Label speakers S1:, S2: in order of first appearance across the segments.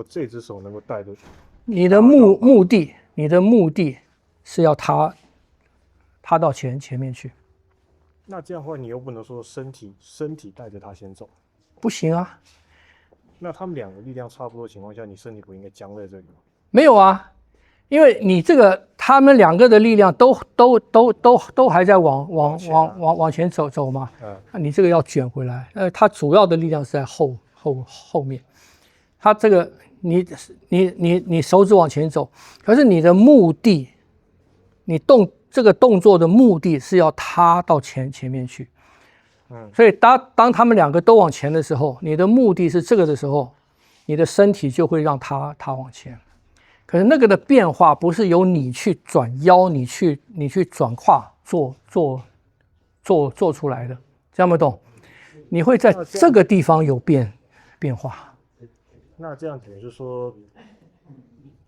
S1: 够这只手能够带着。
S2: 你的目的是要他到前面去。
S1: 那这样的话，你又不能说身体带着他先走，
S2: 不行啊。
S1: 那他们两个力量差不多的情况下，你身体不应该僵在这里吗？
S2: 没有啊，因为你这个他们两个的力量都还在往前走嘛。那你这个要卷回来，它主要的力量是在后面。它这个你手指往前走，可是你的目的，你这个动作的目的是要他到前面去。所以当他们两个都往前的时候，你的目的是这个的时候，你的身体就会让他往前。可是那个的变化不是由你去转腰，你去转胯做出来的，这样不懂？你会在这个地方有变化。
S1: 那这样等于是说，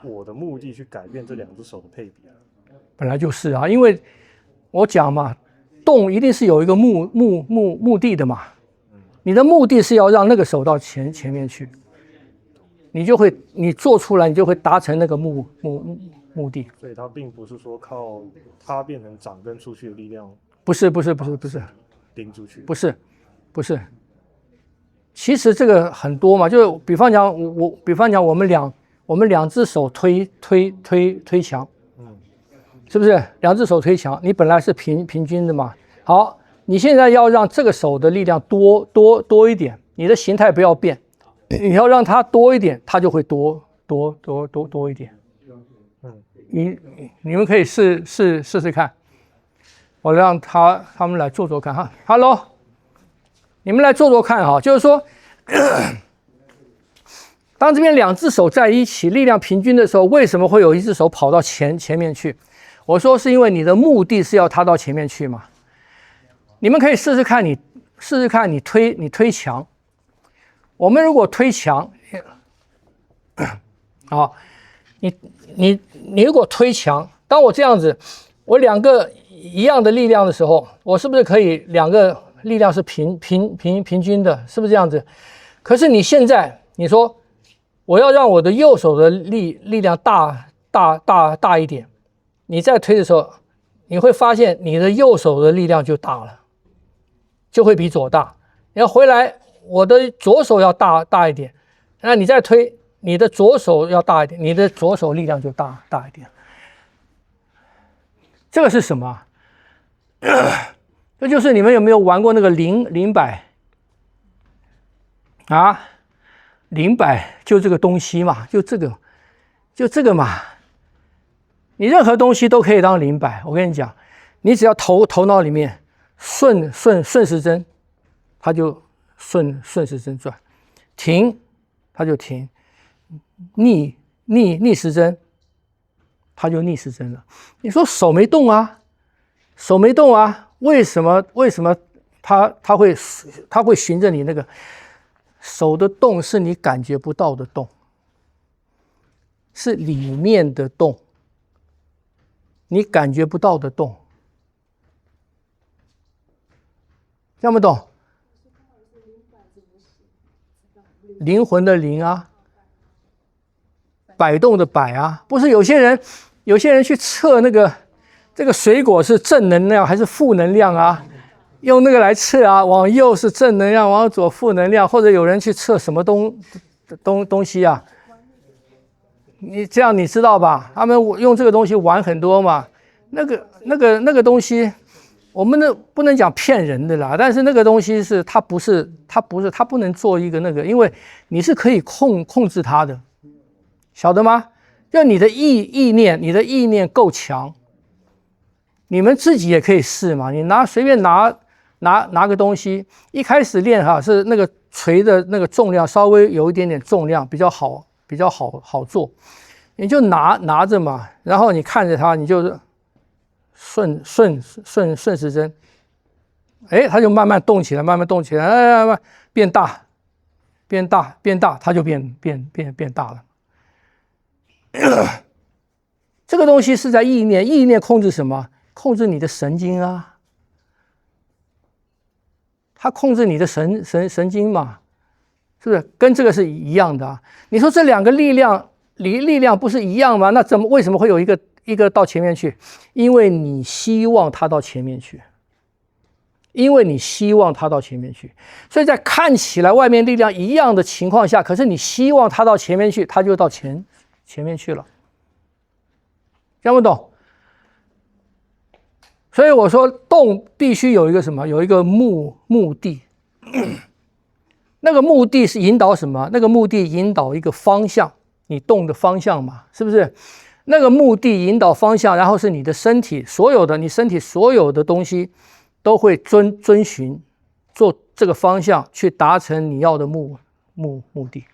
S1: 我的目的去改变这两只手的配比啊？
S2: 本来就是啊，因为我讲嘛，动一定是有一个目的的嘛。你的目的是要让那个手到前面去，你做出来，你就会达成那个目的。
S1: 所以它并不是说靠它变成掌根出去的力量，
S2: 不是
S1: 顶出去，
S2: 不是。其实这个很多嘛，就比方讲我们两只手推墙，是不是？两只手推墙，你本来是平均的嘛。好，你现在要让这个手的力量多一点，你的形态不要变，你要让它多一点，它就会多一点。你们可以试试看，我让他们来做看哈。Hello， 你们来做看哈，就是说，当这边两只手在一起，力量平均的时候，为什么会有一只手跑到前面去？我说是因为你的目的是要它到前面去嘛。你们可以试试看，你推墙。我们如果推墙，好，你如果推墙，当我这样子，我两个一样的力量的时候，我是不是可以两个力量是平均的？是不是这样子？可是你现在你说我要让我的右手的力量大一点，你在推的时候，你会发现你的右手的力量就大了，就会比左大。你要回来，我的左手要大一点，那你再推，你的左手要大一点，你的左手力量就大一点。这个是什么？这就是你们有没有玩过那个零摆啊？零摆就这个东西嘛，就这个嘛。你任何东西都可以当零摆。我跟你讲，你只要头脑里面顺时针，它就顺时针转；停，它就停；逆时针，它就逆时针了。你说手没动啊？为什么它会循着你那个手的动？是你感觉不到的动，是里面的动，你感觉不到的动，这样不懂？灵魂的灵啊，摆动的摆啊，不是有些人去测那个这个水果是正能量还是负能量啊？用那个来测啊，往右是正能量，往左负能量，或者有人去测什么东西啊？你这样你知道吧？他们用这个东西玩很多嘛。那个东西，我们不能讲骗人的啦，但是那个东西是它不能做一个那个，因为你是可以控制它的，晓得吗？就你的意念够强，你们自己也可以试嘛。你随便拿个东西，一开始练哈是那个锤的那个重量稍微有一点点重量，比较好做，你就拿着嘛，然后你看着它，你就是顺时针，它就慢慢动起来，变大，它就变大了。这个东西是在意念控制什么？控制你的神经啊。它控制你的神经嘛，是不是跟这个是一样的啊？你说这两个力量不是一样吗？那为什么会有一个到前面去？因为你希望它到前面去，因为你希望它到前面去，所以在看起来外面力量一样的情况下，可是你希望它到前面去，它就到前面去了。听不懂？所以我说动必须有一个什么？有一个目的。那个目的是引导什么？那个目的引导一个方向，你动的方向嘛，是不是？那个目的引导方向，然后是你的身体你身体所有的东西都会遵循做这个方向去达成你要的目的。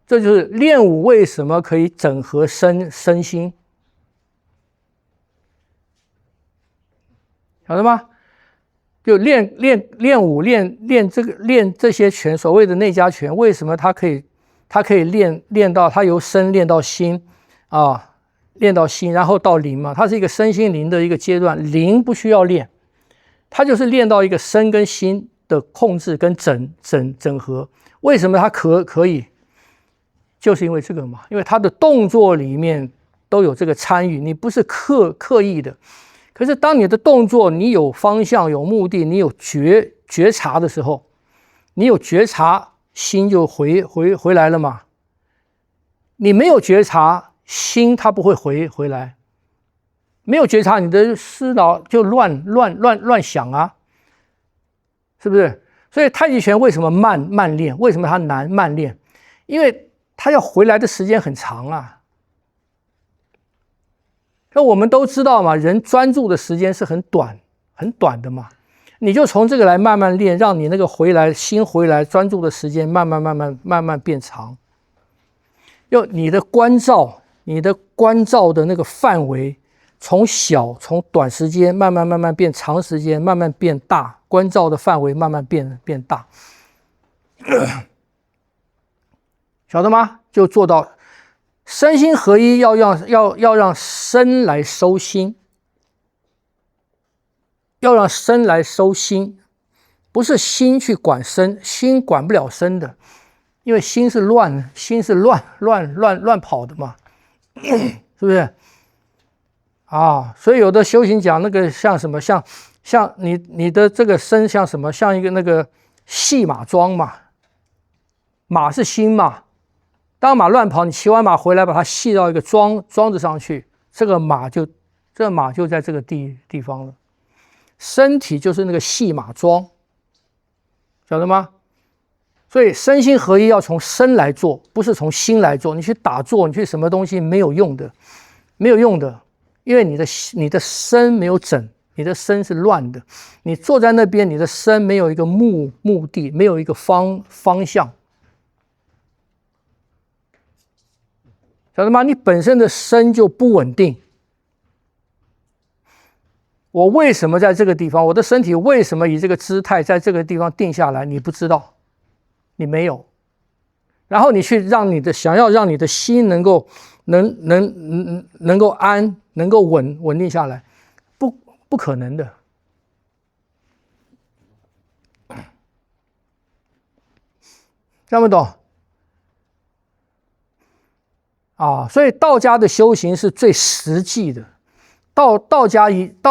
S2: 这就是练武为什么可以整合身心，晓得吗？就练武练这些拳，所谓的内家拳，为什么它可以练到它由身练到心啊，练到心，然后到灵嘛？它是一个身心灵的一个阶段，灵不需要练，它就是练到一个身跟心的控制跟整合。为什么它可以？就是因为这个嘛，因为它的动作里面都有这个参与，你不是刻意的。可是当你的动作你有方向有目的，你有觉察的时候，你有觉察，心就回来了嘛。你没有觉察，心它不会回来。没有觉察，你的思脑就乱想啊，是不是？所以太极拳为什么慢练？为什么它难慢练？因为它要回来的时间很长啊。那我们都知道嘛，人专注的时间是很短的嘛，你就从这个来慢慢练，让你那个心回来专注的时间慢慢变长。用你的关照的那个范围，从短时间慢慢变长时间，慢慢变大，关照的范围慢慢变大，晓得吗？就做到身心合一，要让身来收心，要让身来收心，不是心去管身，心管不了身的，因为心是乱跑的嘛，是不是？啊，所以有的修行讲那个像什么，像你的这个身像什么，像一个那个系马桩嘛，马是心嘛。当马乱跑，你骑完马回来，把它系到一个桩子上去，这个马就在这个地方了。身体就是那个系马桩，晓得吗？所以身心合一要从身来做，不是从心来做。你去打坐，你去什么东西没有用的，因为你的身没有整，你的身是乱的。你坐在那边，你的身没有一个目的，没有一个方向。晓得吗？你本身的身就不稳定。我为什么在这个地方？我的身体为什么以这个姿态在这个地方定下来？你不知道，你没有。然后你去想要让你的心能够安，能够稳定下来，不可能的。听不懂？啊，所以道家的修行是最实际的。道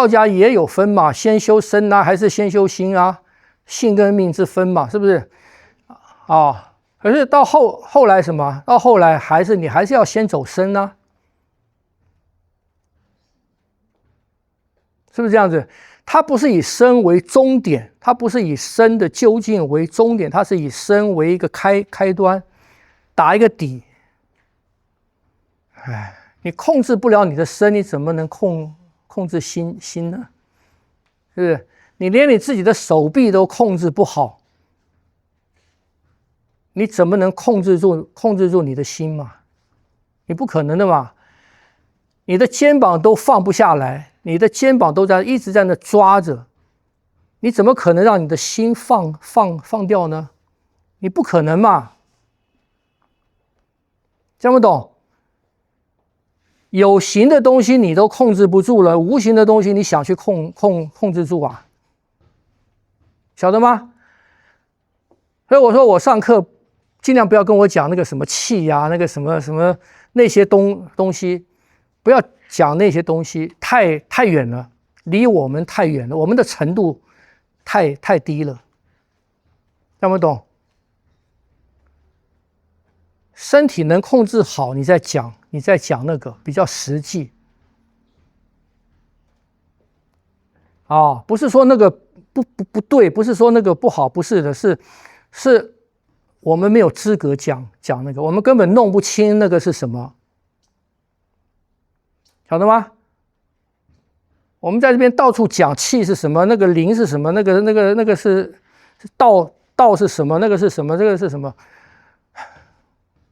S2: 家也有分嘛，先修身啊，还是先修心啊？性跟命之分嘛，是不是？啊，可是到后来什么？到后来你还是要先走身啊，是不是这样子？它不是以身为终点，它不是以身的究竟为终点，它是以身为一个开端，打一个底。哎，你控制不了你的身，你怎么能控制心呢？是不是？你连你自己的手臂都控制不好，你怎么能控制住你的心嘛？你不可能的嘛！你的肩膀都放不下来，你的肩膀都一直在那抓着，你怎么可能让你的心放掉呢？你不可能嘛！听不懂？有形的东西你都控制不住了，无形的东西你想去控制住啊？晓得吗？所以我说我上课尽量不要跟我讲那个什么气呀、那个什么什么那些东西，不要讲那些东西，太远了，离我们太远了，我们的程度太低了，听不懂？身体能控制好，你再讲那个比较实际。不是说那个不对，不是说那个不好，不是的，是我们没有资格讲那个，我们根本弄不清那个是什么，晓得吗？我们在这边到处讲气是什么，那个灵是什么，那个是道是什么，那个是什么，这个是什么，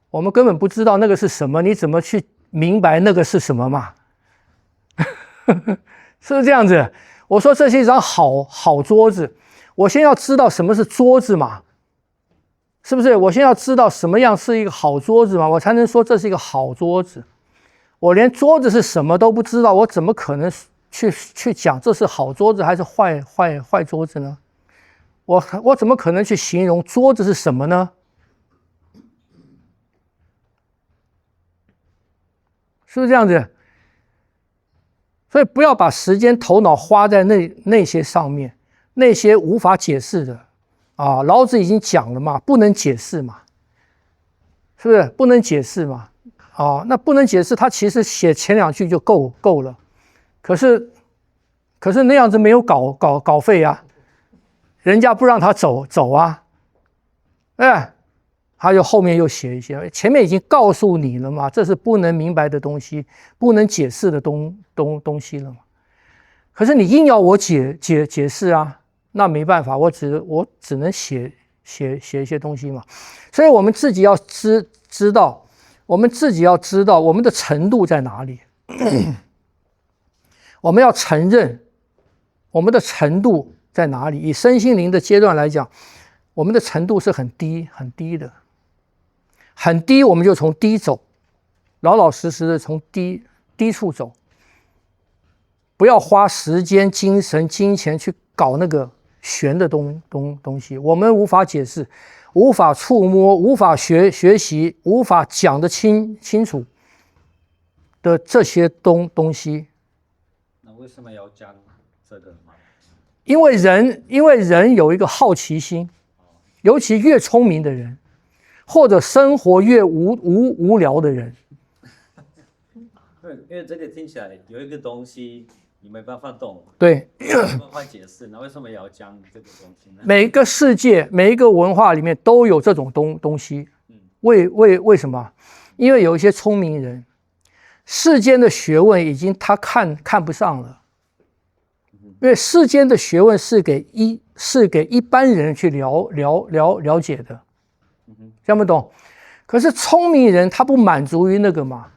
S2: 我们根本不知道那个是什么，你怎么去明白那个是什么嘛？是不是这样子？我说这是一张好桌子，我先要知道什么是桌子嘛，是不是？我先要知道什么样是一个好桌子嘛，我才能说这是一个好桌子。我连桌子是什么都不知道，我怎么可能去讲这是好桌子还是坏桌子呢？我怎么可能去形容桌子是什么呢？是不是这样子？所以不要把时间头脑花在那些上面，那些无法解释的老子已经讲了嘛，不能解释嘛，是不是不能解释嘛？那不能解释，他其实写前2句就够了，可是那样子没有稿费啊，人家不让他走啊，他就后面又写一些，前面已经告诉你了嘛，这是不能明白的东西，不能解释的东西了嘛。可是你硬要我解释啊，那没办法，我只能写一些东西嘛。所以我们自己要知道，我们自己要知道我们的程度在哪里，我们要承认我们的程度在哪里。以身心灵的阶段来讲，我们的程度是很低的。很低，我们就从低走，老实实的从低处走，不要花时间、精神、金钱去搞那个玄的东西。我们无法解释，无法触摸，无法学习，无法讲得清楚的这些东西。
S3: 那为什么要讲这个吗？
S2: 因为人有一个好奇心，尤其越聪明的人。或者生活越无聊的人，
S3: 因为这个听起来有一个东西你没办法懂，
S2: 对，
S3: 没办法解释，那为什么要讲这个东西呢？
S2: 每一个世界、每一个文化里面都有这种东西。为什么？因为有一些聪明人，世间的学问已经他看不上了，因为世间的学问是给一般人去了解的。听不懂？可是聪明人他不满足于那个嘛，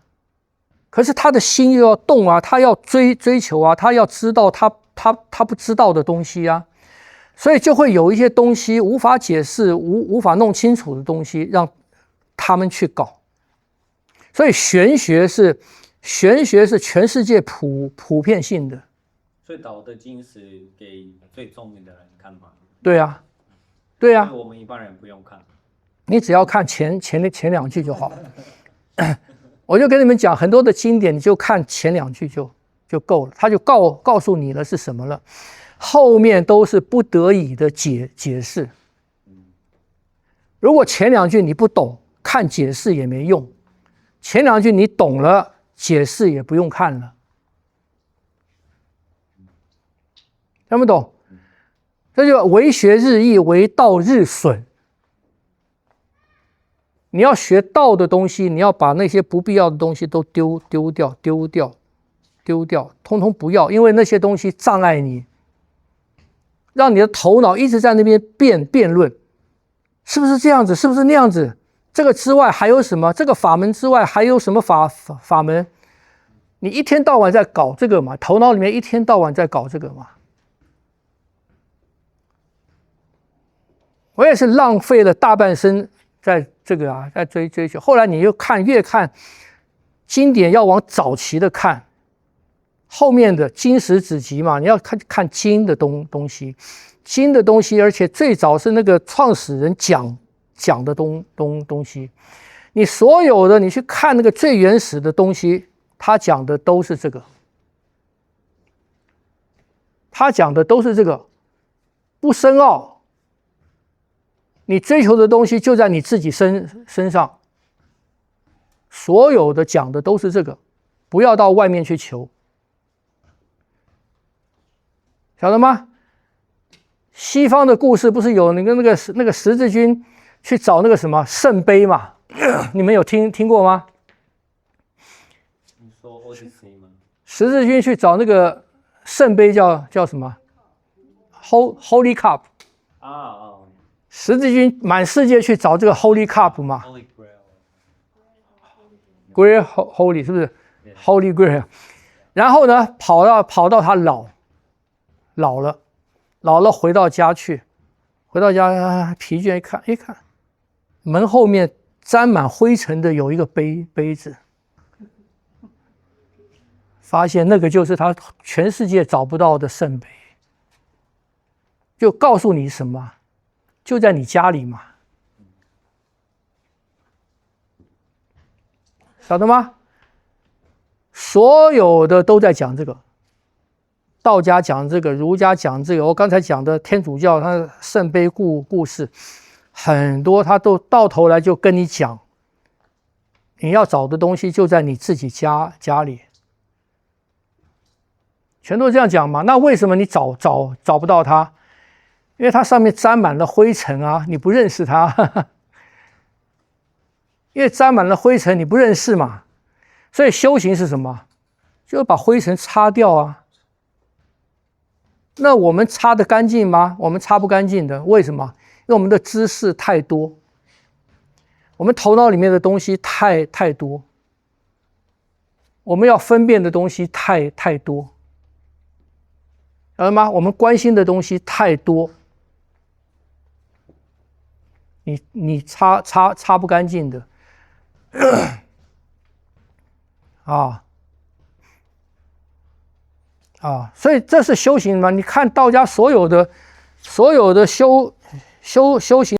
S2: 可是他的心又要动啊，他要追求啊，他要知道他不知道的东西啊，所以就会有一些东西无法解释、无法弄清楚的东西，让他们去搞。所以玄学是全世界普遍性的。
S3: 所以《道德经》是给最聪明的人看嘛？
S2: 对啊，
S3: 我们一般人不用看。
S2: 你只要看前2句就好。我就跟你们讲，很多的经典，你就看前2句就够了，他就告诉你了是什么了，后面都是不得已的解释。如果前2句你不懂，看解释也没用；前2句你懂了，解释也不用看了。听不懂？这就为学日益，为道日损。你要学道的东西，你要把那些不必要的东西都丢掉，通通不要，因为那些东西障碍你，让你的头脑一直在那边辩论，是不是这样子？是不是那样子？这个之外还有什么？这个法门之外还有什么法门？你一天到晚在搞这个嘛，头脑里面一天到晚在搞这个嘛。我也是浪费了大半生。在这个在追求，后来你越看经典，要往早期的看，后面的经史子集嘛，你要看经的东西，经的东西，而且最早是那个创始人讲的东西。你所有的你去看那个最原始的东西，他讲的都是这个，他讲的都是这个，不深奥。你追求的东西就在你自己身上，所有的讲的都是这个，不要到外面去求，晓得吗？西方的故事不是有那个十字军去找那个什么圣杯嘛？你们有听过吗？
S3: 你说 Odyssey 吗？
S2: 十字军去找那个圣杯叫什么 ？Holy Cup。十字军满世界去找这个 Holy Cup 嘛
S3: Holy，Grail
S2: Holy 是不是 ？Holy Grail。然后呢，跑到他老了回到家去，回到家疲倦一看，门后面沾满灰尘的有一个杯子，发现那个就是他全世界找不到的圣杯，就告诉你什么，就在你家里嘛，晓得吗？所有的都在讲这个。道家讲这个，儒家讲这个，我刚才讲的天主教它的圣杯故事很多，他都到头来就跟你讲，你要找的东西就在你自己家里，全都这样讲嘛。那为什么你找不到它？因为它上面沾满了灰尘啊，你不认识它，因为沾满了灰尘，你不认识嘛。所以修行是什么？就是把灰尘擦掉啊。那我们擦得干净吗？我们擦不干净的，为什么？因为我们的知识太多，我们头脑里面的东西太多，我们要分辨的东西太多，晓得吗？我们关心的东西太多，你擦不干净的所以这是修行嘛？你看道家所有的修行。